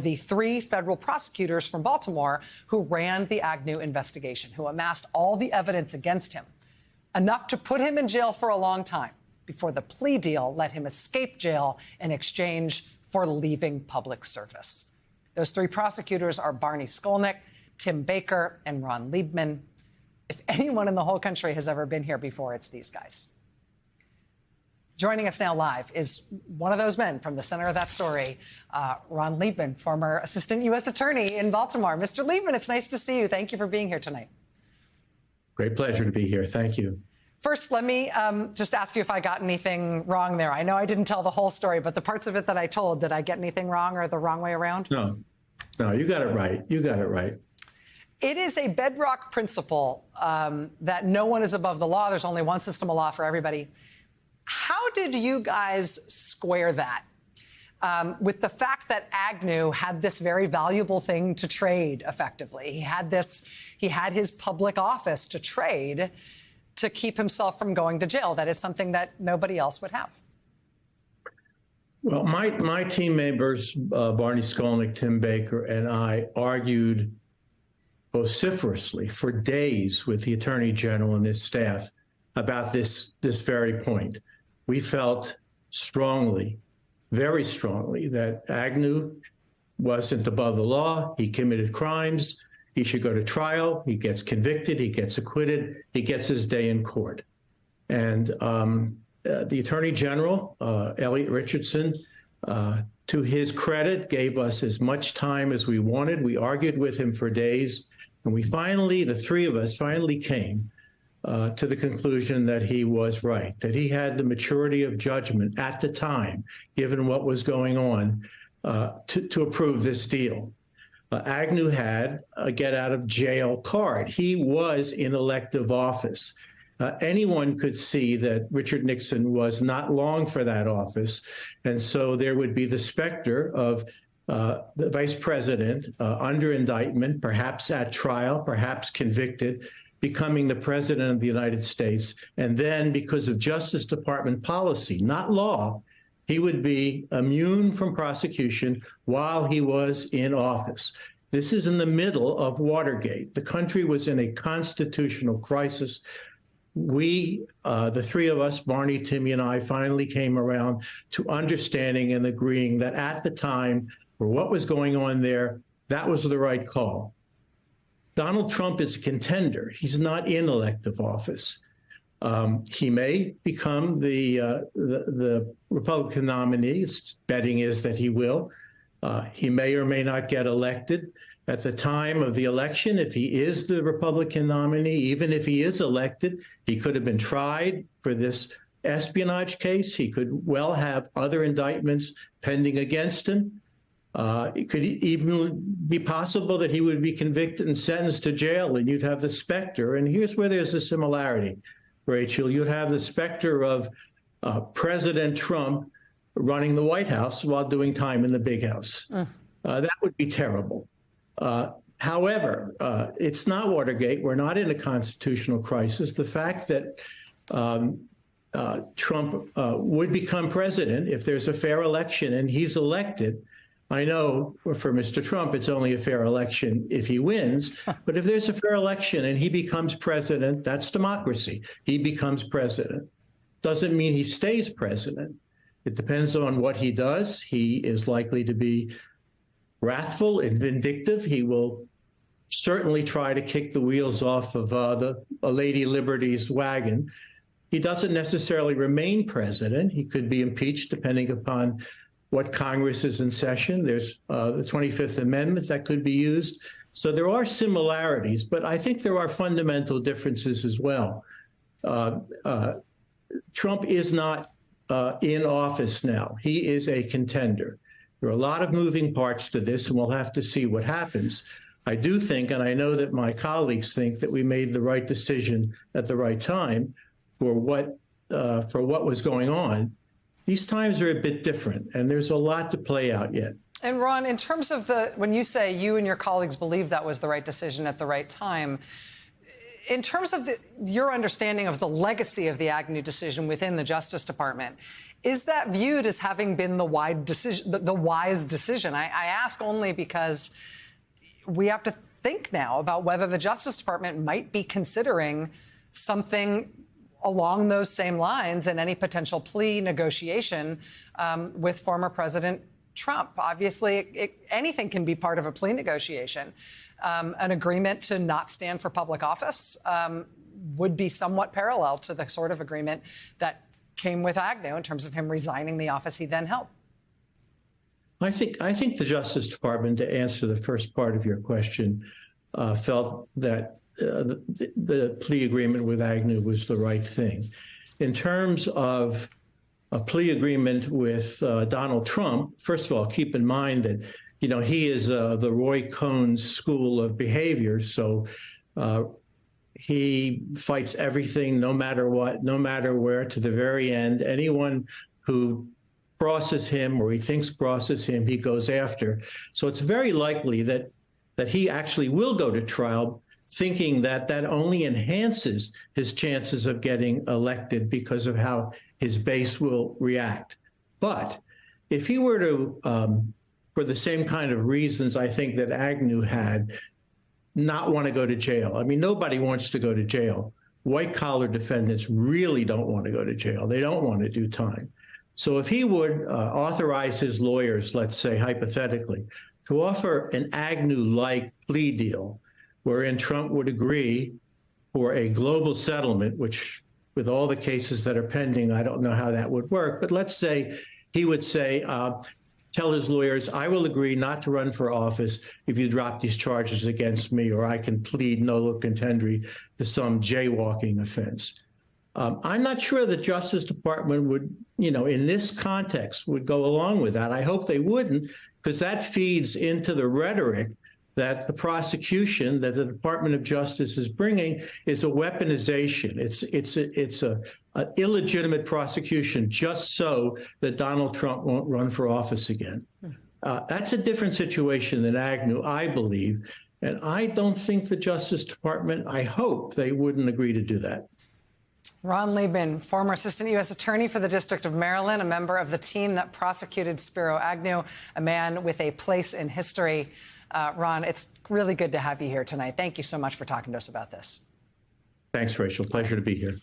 the three federal prosecutors from Baltimore who ran the Agnew investigation, who amassed all the evidence against him, enough to put him in jail for a long time before the plea deal let him escape jail in exchange for leaving public service. Those three prosecutors are Barney Skolnik, Tim Baker, and Ron Liebman. If anyone in the whole country has ever been here before, it's these guys. Joining us now live is one of those men from the center of that story, Ron Liebman, former assistant U.S. attorney in Baltimore. Mr. Liebman, it's nice to see you. Thank you for being here tonight. Great pleasure to be here. Thank you. First, let me just ask you if I got anything wrong there. I know I didn't tell the whole story, but the parts of it that I told, did I get anything wrong or the wrong way around? No, you got it right. You got it right. It is a bedrock principle that no one is above the law. There's only one system of law for everybody. How did you guys square that with the fact that Agnew had this very valuable thing to trade effectively? He had his public office to trade to keep himself from going to jail. That is something that nobody else would have. Well, my team members, Barney Skolnik, Tim Baker, and I argued vociferously for days with the Attorney General and his staff about this very point. We felt strongly, very strongly, that Agnew wasn't above the law. He committed crimes. He should go to trial. He gets convicted. He gets acquitted. He gets his day in court. And the Attorney General, Elliot Richardson, to his credit, gave us as much time as we wanted. We argued with him for days. And we finally, the three of us, finally came to the conclusion that he was right, that he had the maturity of judgment at the time, given what was going on, to approve this deal. Agnew had a get-out-of-jail card. He was in elective office. Anyone could see that Richard Nixon was not long for that office, and so there would be the specter of the vice president under indictment, perhaps at trial, perhaps convicted, becoming the president of the United States. And then, because of Justice Department policy, not law, he would be immune from prosecution while he was in office. This is in the middle of Watergate. The country was in a constitutional crisis. We, the three of us, Barney, Timmy, and I, finally came around to understanding and agreeing that at the time, for what was going on there, that was the right call. Donald Trump is a contender. He's not in elective office. He may become the Republican nominee. Betting is that he will. He may or may not get elected. At the time of the election, if he is the Republican nominee, even if he is elected, he could have been tried for this espionage case. He could well have other indictments pending against him. It could even be possible that he would be convicted and sentenced to jail, and you'd have the specter. And here's where there's a similarity, Rachel. You'd have the specter of President Trump running the White House while doing time in the big house. That would be terrible. However, it's not Watergate. We're not in a constitutional crisis. The fact that Trump would become president if there's a fair election and he's elected. I know for Mr. Trump, it's only a fair election if he wins. But if there's a fair election and he becomes president, that's democracy. He becomes president. Doesn't mean he stays president. It depends on what he does. He is likely to be wrathful and vindictive. He will certainly try to kick the wheels off of a Lady Liberty's wagon. He doesn't necessarily remain president. He could be impeached depending upon what Congress is in session. There's the 25th Amendment that could be used. So there are similarities, but I think there are fundamental differences as well. Trump is not in office now. He is a contender. There are a lot of moving parts to this, and we'll have to see what happens. I do think, and I know that my colleagues think, that we made the right decision at the right time for what was going on. These times are a bit different, and there's a lot to play out yet. And Ron, in terms of when you say you and your colleagues believe that was the right decision at the right time, In terms of your understanding of the legacy of the Agnew decision within the Justice Department, is that viewed as having been the wise decision? I ask only because we have to think now about whether the Justice Department might be considering something along those same lines in any potential plea negotiation with former President Trump. Obviously, anything can be part of a plea negotiation. An agreement to not stand for public office would be somewhat parallel to the sort of agreement that came with Agnew in terms of him resigning the office he then held. I think the Justice Department, to answer the first part of your question, felt that the plea agreement with Agnew was the right thing. In terms of a plea agreement with Donald Trump, first of all, keep in mind that, you know, he is the Roy Cohn school of behavior. So he fights everything, no matter what, no matter where, to the very end. Anyone who crosses him or he thinks crosses him, he goes after. So it's very likely that he actually will go to trial, thinking that that only enhances his chances of getting elected because of how his base will react. But if he were to, for the same kind of reasons I think that Agnew had, not want to go to jail. I mean, nobody wants to go to jail. White-collar defendants really don't want to go to jail. They don't want to do time. So if he would authorize his lawyers, let's say hypothetically, to offer an Agnew-like plea deal, wherein Trump would agree for a global settlement, which with all the cases that are pending, I don't know how that would work. But let's say he would say, tell his lawyers, I will agree not to run for office if you drop these charges against me, or I can plead nolo contendere to some jaywalking offense. I'm not sure the Justice Department would, you know, in this context, would go along with that. I hope they wouldn't, because that feeds into the rhetoric that the prosecution that the Department of Justice is bringing is a weaponization. It's an illegitimate prosecution just so that Donald Trump won't run for office again. That's a different situation than Agnew, I believe. And I don't think the Justice Department, I hope they wouldn't agree to do that. Ron Liebman, former assistant U.S. attorney for the District of Maryland, a member of the team that prosecuted Spiro Agnew, a man with a place in history. Ron, it's really good to have you here tonight. Thank you so much for talking to us about this. Thanks, Rachel. Pleasure to be here.